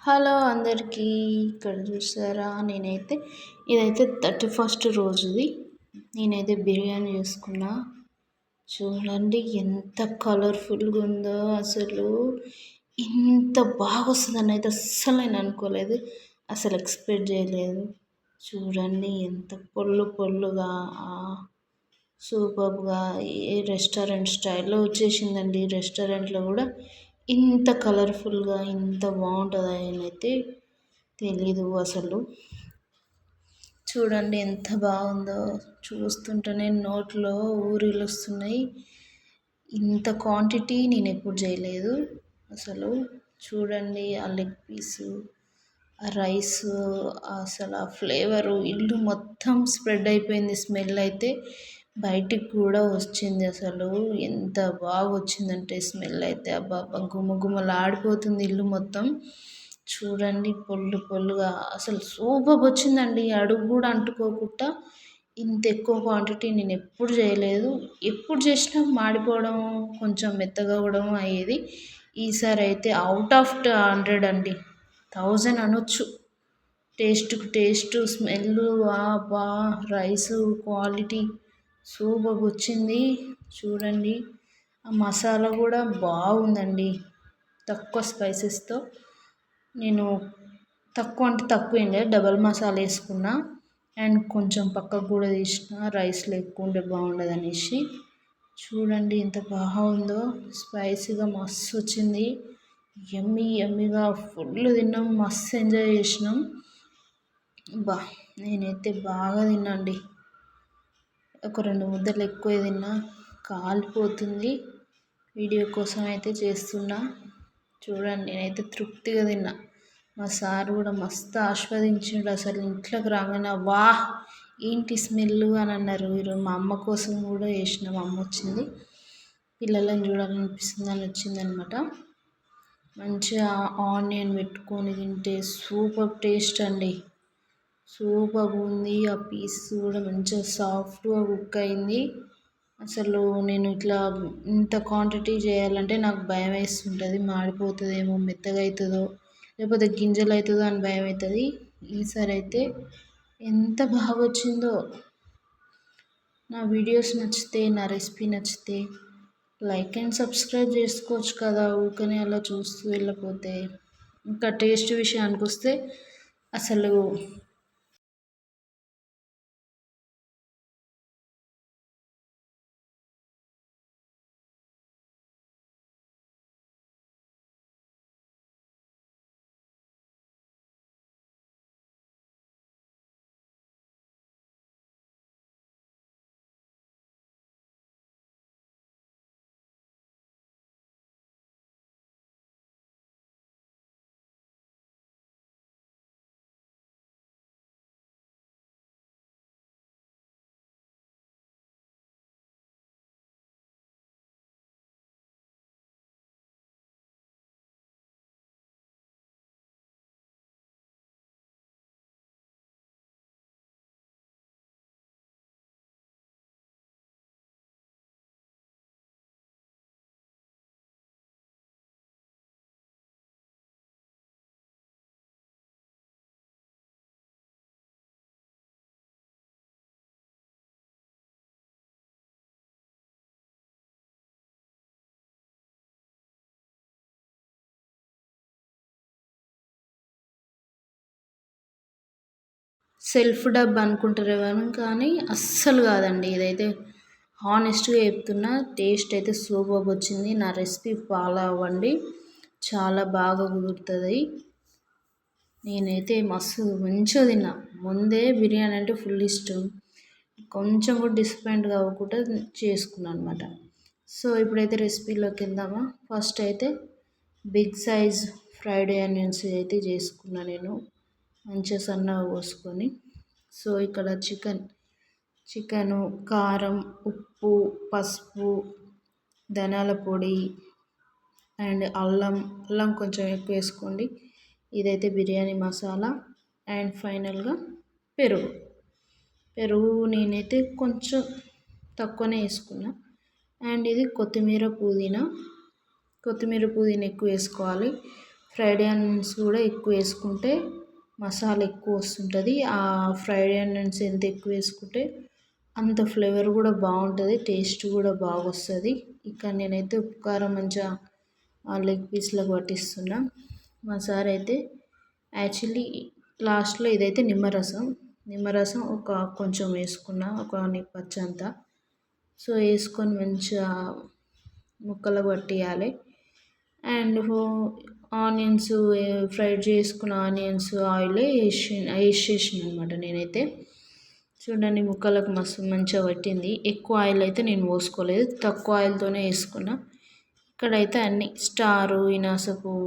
Hello అందరికీ. ఇక్కడ చూసారా, ఇదైతే 31st రోజుది. నేనైతే బిర్యానీ చేసుకున్నా. చూడండి ఎంత కలర్ఫుల్గా ఉందో. అసలు ఇంత బాగా వస్తుందని అయితే అస్సలు నేను అనుకోలేదు. అసలు ఎక్స్పెక్ట్ చేయలేదు. చూడండి ఎంత పొల్లుగా సూపర్గా ఏ రెస్టారెంట్ స్టైల్లో వచ్చేసిందండి. రెస్టారెంట్లో కూడా ఇంత కలర్ఫుల్గా ఇంత బాగుంటుందా అని అయితే తెలీదు అసలు. చూడండి ఎంత బాగుందో. చూస్తుంటేనే నోట్లో ఊరిలు వస్తున్నాయి. ఇంత క్వాంటిటీ నేను ఎప్పుడు చేయలేదు అసలు. చూడండి ఆ లెగ్ పీసు, ఆ రైస్, అసలు ఆ ఫ్లేవరు ఇల్లు మొత్తం స్ప్రెడ్ అయిపోయింది. స్మెల్ అయితే బయటికి కూడా వచ్చింది. అసలు ఎంత బాగా వచ్చిందంటే స్మెల్ అయితే అబ్బా గుమగుమలాడిపోతుంది ఇల్లు మొత్తం. చూడండి పొల్లుగా అసలు సూపర్ వచ్చిందండి. అడుగు కూడా అంటుకోకుండా ఇంత ఎక్కువ క్వాంటిటీ నేను ఎప్పుడు చేయలేదు. ఎప్పుడు చేసినా మాడిపోవడం, కొంచెం మెత్తగా అవ్వడం అయ్యేది. ఈసారి అయితే అవుట్ ఆఫ్ 100 అండి, 1000 అనొచ్చు. Taste, smell, rice quality super వచ్చింది. చూడండి ఆ మసాలా కూడా బాగుందండి. తక్కువ స్పైసెస్తో నేను తక్కువ ఏంటి డబల్ మసాలా వేసుకున్నా. అండ్ కొంచెం పక్కకు కూడా తీసిన, రైస్లో ఎక్కువ ఉంటే బాగుండదు అనేసి. చూడండి ఎంత బాగుందో. స్పైసీగా మస్తు వచ్చింది. యమ్మీగా ఫుల్ తిన్నాం. మస్తు ఎంజాయ్ చేసినాం. నేనైతే బాగా తిన్నాండి. ఒక 2 ముద్దలు ఎక్కువ తిన్నా. కాలిపోతుంది. వీడియో కోసం అయితే చేస్తున్నా. చూడండి నేనైతే తృప్తిగా తిన్నా. మా సార్ కూడా మస్తు ఆస్వాదించిండు. అసలు ఇంట్లోకి రాగానే ఏంటి స్మెల్ అని అన్నారు. ఈరోజు మా అమ్మ కోసం కూడా చేసిన. మా అమ్మ వచ్చింది, పిల్లలను చూడాలనిపిస్తుంది అని వచ్చిందనమాట. మంచిగా ఆనియన్ పెట్టుకొని తింటే సూపర్ టేస్ట్ అండి. సూపర్ ఉంది. ఆ పీస్ కూడా మంచిగా సాఫ్ట్గా కుక్ అయింది. అసలు నేను ఇట్లా ఇంత క్వాంటిటీ చేయాలంటే నాకు భయం వేస్తుంటుంది. మాడిపోతుందేమో, మెత్తగా అవుతుందో, లేకపోతే గింజలు అవుతుందో అని భయం అవుతుంది. ఈసారి అయితే ఎంత బాగా వచ్చిందో. నా వీడియోస్ నచ్చితే, నా రెసిపీ నచ్చితే లైక్ అండ్ సబ్స్క్రైబ్ చేసుకోవచ్చు కదా, ఊరికనే అలా చూస్తూ వెళ్ళిపోతే. ఇంకా టేస్ట్ విషయానికి వస్తే అసలు సెల్ఫ్ డబ్ అనుకుంటారేమో కానీ అస్సలు కాదండి. ఇదైతే హానెస్ట్గా చెప్తున్నా. టేస్ట్ అయితే సూపర్ వచ్చింది. నా రెసిపీ ఫాలో అవ్వండి, చాలా బాగా కుదురుతుంది. నేనైతే మస్తు మంచిగా తిన్నా. ముందే బిర్యానీ అంటే ఫుల్ ఇష్టం. కొంచెం కూడా డిసప్పాయింట్ కాకుండా చేసుకున్నాను అనమాట. సో ఇప్పుడైతే రెసిపీలోకి వెళ్దామా. ఫస్ట్ అయితే బిగ్ సైజ్ ఫ్రైడ్ ఆనియన్స్ అయితే చేసుకున్నా నేను, మంచిగా సన్నగా కోసుకొని. సో ఇక్కడ చికెను, కారం, ఉప్పు, పసుపు, ధనియాల పొడి అండ్ అల్లం కొంచెం ఎక్కువ వేసుకోండి. ఇదైతే బిర్యానీ మసాలా అండ్ ఫైనల్గా పెరుగు నేనైతే కొంచెం తక్కువనే వేసుకున్నా. అండ్ ఇది కొత్తిమీర పుదీనా ఎక్కువ వేసుకోవాలి. ఫ్రైడ్ ఆనియన్స్ కూడా ఎక్కువ వేసుకుంటే మసాలా ఎక్కువ వస్తుంటుంది. ఆ ఫ్రైడ్ ఆనియన్స్ ఎంత ఎక్కువ వేసుకుంటే అంత ఫ్లేవర్ కూడా బాగుంటుంది, టేస్ట్ కూడా బాగా వస్తుంది. ఇక్కడ నేనైతే ఉప్పు కారం మంచిగా ఆ లెగ్ పీస్లకు పట్టిస్తున్నా. మా సార్ అయితే యాక్చువల్లీ లాస్ట్లో ఇదైతే నిమ్మరసం ఒక కొంచెం వేసుకున్నా, ఒక నిప్పచ్చంతా. సో వేసుకొని మంచిగా ముక్కలకు పట్టియాలి. అండ్ ఆనియన్స్ ఫ్రైడ్ చేసుకున్న ఆనియన్స్ ఆయిల్ వేసేసిన అనమాట నేనైతే. చూడండి ముక్కలకు మస్తు మంచిగా పట్టింది. ఎక్కువ ఆయిల్ అయితే నేను పోసుకోలేదు, తక్కువ ఆయిల్తోనే వేసుకున్నా. ఇక్కడైతే అన్ని స్టారు, ఇనాస పువ్వు,